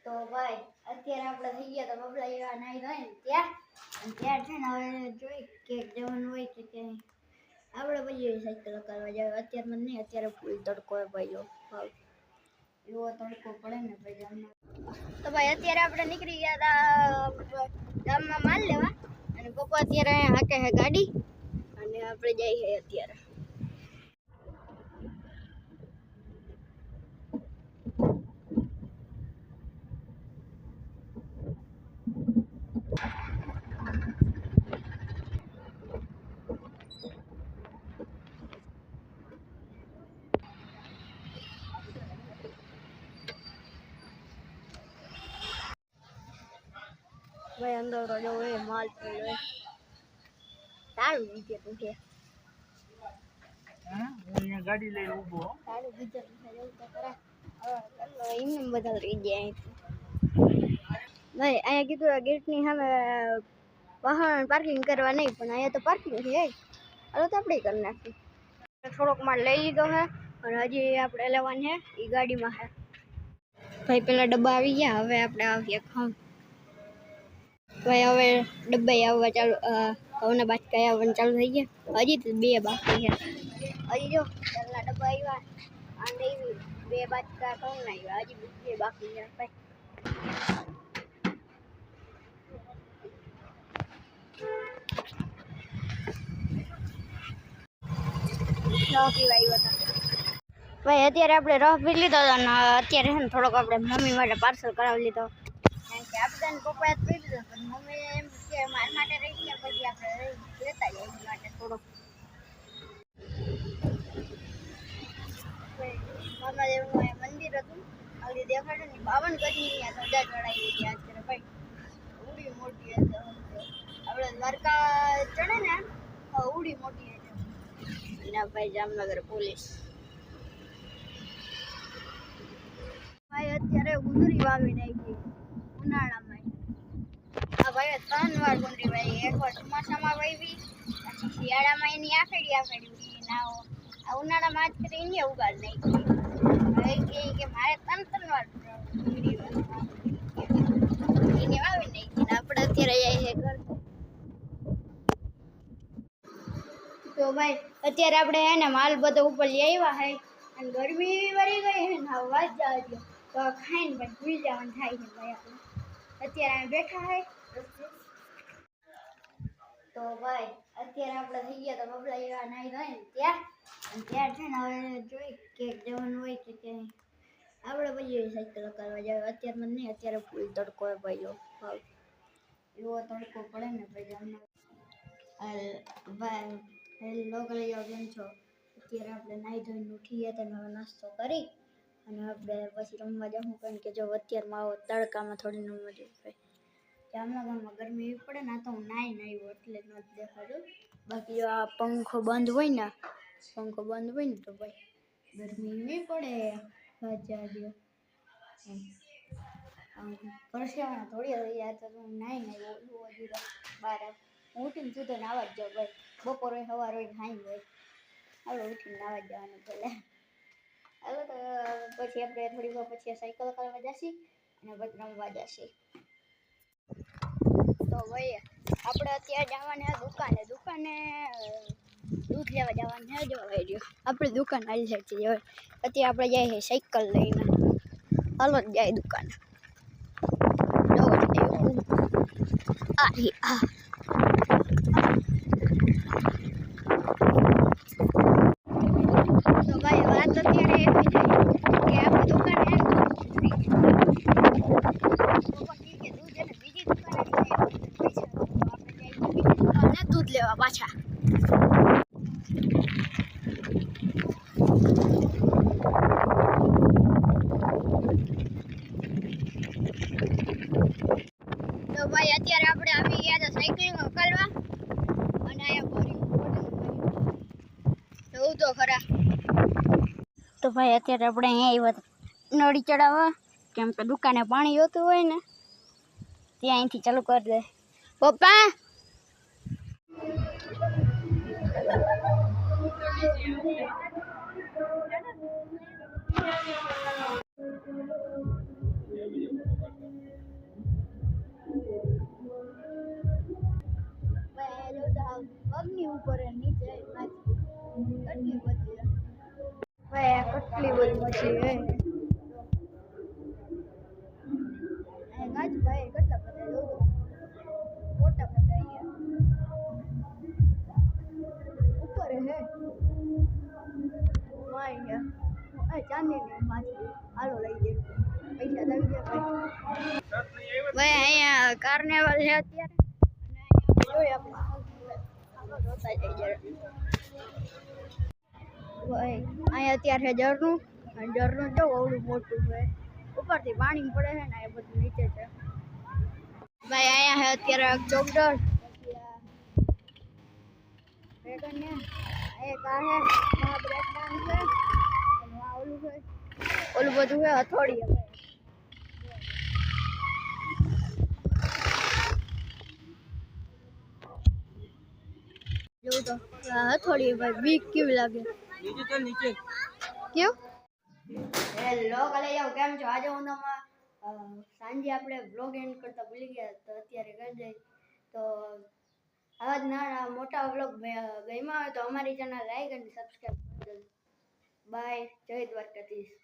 તો ભાઈ અત્યારે આપણે થઈ ગયા તો બબલા એવા નાઈ ધોઈ ને ત્યાં છે ને હવે જોઈ કે જવાનું હોય કે ક્યાંય આપણે પછી સાયકલ કરવા જાય. અત્યારે મને નહીં, અત્યારે ફૂલ તડકો હોય ભાઈ. એવો તડકો પડે ને ભાઈ ગામમાં. તો ભાઈ અત્યારે આપણે નીકળી ગયા હતા ગામમાં માલ લેવા અને પપ્પા અત્યારે હાકે હે ગાડી અને આપણે જઈએ અત્યારે. ભાઈ અંદર જો એ માલ પડ્યો તારું બીજે તું કે અહીંયા ગાડી લઈને ઊભો તારું બીજે જવું તો ખરા. એમને બધા રહી ગયા ભાઈ. અહીંયા કીધું ગેટની સામે વાહન પાર્કિંગ કરવા નહીં, પણ અહીંયા તો પાર્કિંગ છે. હાલો તો આપણે કરી નાખીએ. થોડોક માલ લઈ લીધો છે અને હજી આપણે લેવાનું છે એ ગાડીમાં છે ભાઈ. પેલા ડબ્બા આવી ગયા, હવે આપણે આવીએ ખામ ભાઈ. હવે ડબ્બા આવવા ચાલુ, ઘઉંના બાટકા આવવાનું ચાલુ થઈ ગયા. હજી તો 2 બાકી છે. હજી જો પહેલા ડબ્બા આવ્યા અને 2 બાટકા ઘઉંના આવ્યા, હજી 2 બાકી છે ભાઈ. ભાઈ અત્યારે આપણે રફ પી લીધો હતો અને અત્યારે છે ને થોડોક આપણે મમ્મી માટે પાર્સલ કરાવી લીધો. કારણ કે આપણે પપ્પાએ પી લીધો પણ મમ્મી એમ કે મારા માટે રહી ગયા, પછી આપણે લેતા જઈએ એની માટે થોડોક. મામાદેવનું મંદિર હતું આગળ દેખાડે ને 52 ગજની ધજા ચડાવી હતી અત્યારે ભાઈ. ઉડી મોટી હતી આપણે દ્વારકા ચડે ને ઉડી મોટી હતી. અને ભાઈ જામનગર પોલીસ ભાઈ અત્યારે ગુંદરી વાવી નાખી ઉનાળામાં. આ ભાઈ 3 વાર ગુંદરી વાવી, એકવાર ચોમાસામાં વાવી, પછી શિયાળામાં એની આફેડી નાઓ, આ ઉનાળામાં આજ કરીને ઉગાડ નાખી. હવે કે મારે 3 વાર ગુંદરી વાવી એને વાવી નાખી. આપણે અત્યારે જઈએ ઘર. તો ભાઈ અત્યારે આપણે હે ને માલ બધો ઉપર લઈ આવ્યા હે અને ગરમી વળી ગઈ હે ને વાત જવા તો ખાઈને પછી ભૂલી જવાનું થાય છે ભાઈ. આપણે અત્યારે બેઠા હે. તો ભાઈ અત્યારે આપણે થઈ ગયા તો બબલા એવા નાઈ ધોઈ ને ત્યાં છે ને હવે જોઈ કે જવાનું હોય કે ક્યાંય આપણે પછી સાયકલ કરવા જાય. અત્યારે મને નહીં, અત્યારે ફૂલ તડકો હોય ભાઈ. એવો તડકો પડે ને ભાઈ ગામમાં. ભાઈ હેલો ગયો, કેમ છો? અત્યારે આપણે નાઈ ધોઈને ઉઠી ગયા હતા, હવે નાસ્તો કરી અને આપણે પછી રમવા જવું. કારણ કે જો અત્યારમાં આવો તડકામાં થોડી રમવા જવું ભાઈ. જામનગરમાં ગરમી એવી પડે ને, આ તો હું નાઈને આવ્યો એટલે જ નથી દેખાડું. બાકી આ પંખો બંધ હોય ને તો ભાઈ ગરમી એવી પડે રાજા દો પરસેવાના થોડી થઈ જાય. તો હું નાઈને આવ્યો હજી તો 12 ઉઠીને સીધો નાવા જ જાઉં ભાઈ. બપોર હોય સવાર હોય ખાઈ હોય આપણે ઉઠીને નાવા જ જવાનું પહેલાં. હવે તો પછી આપણે થોડી વાર પછી સાયકલ કરવા જશી અને પછી રમવા જશી. તો ભાઈ આપણે અત્યારે જવાના દુકાને દૂધ લેવા જવાનું છે. જો ભાઈ આપણે દુકાન આવી જાય છે. અત્યારે આપણે જઈએ સાયકલ લઈને, હાલો જ જાય દુકાન. તો ભાઈ વાત અત્યારે એવી છે કે આપણે દુકાને દૂધ એને બીજી દુકાને દૂધ લેવા પાછા. તો ભાઈ અત્યારે આપણે આવી ગયા હતા સાયકલિંગ કરવા અને અહીંયા જવું તો ખરા. તો ભાઈ અત્યારે આપણે અહીંયા આવ્યા નળી ચડાવવા, કેમ કે દુકાને પાણી જોતું હોય ને ત્યાં અહીંથી ચાલુ કરી દે પપ્પા. કેટલી બધી મછલી હે ગાજ ભાઈ કેટલા બધા જોજો મોટા બધા અહીંયા ઉપર હે માય ગયા ચાંદીની માછલી હાલો લઈ જાય પૈસા આવી ગયા ભાઈ અહીંયા કાર્નિવલ છે અત્યારે અને અહીંયા જોઈએ આપણે જોતા જઈએ ભાઈ અહીંયા અત્યારે ઝરણું અને ઝરણું જો અવળું મોટું છે ઉપરથી પાણી પડે છે ને એ બધું નીચે છે ભાઈ અહીંયા છે અત્યારે ચોકડર એક આ છે બ્રેક ડાન્સ છે અને આ ઓલું છે ઓલું બધું છે હથોડી જોઉં તો હથોડી ભાઈ બીક કેવી લાગે નીચે ચાલ નીચે કેવું હેલો કાલે જાવ કેમ છો આજે હું તમારા સાંજે આપણે બ્લોગ એન્ડ કરતા ભૂલી ગયા તો અત્યારે કરી દઈ તો આવા જ નાના મોટા વ્લોગ ગમ્યા હોય તો અમારી ચેનલ લાઈક અને સબસ્ક્રાઈબ કરી દેજો બાય જય દ્વારકાધીશ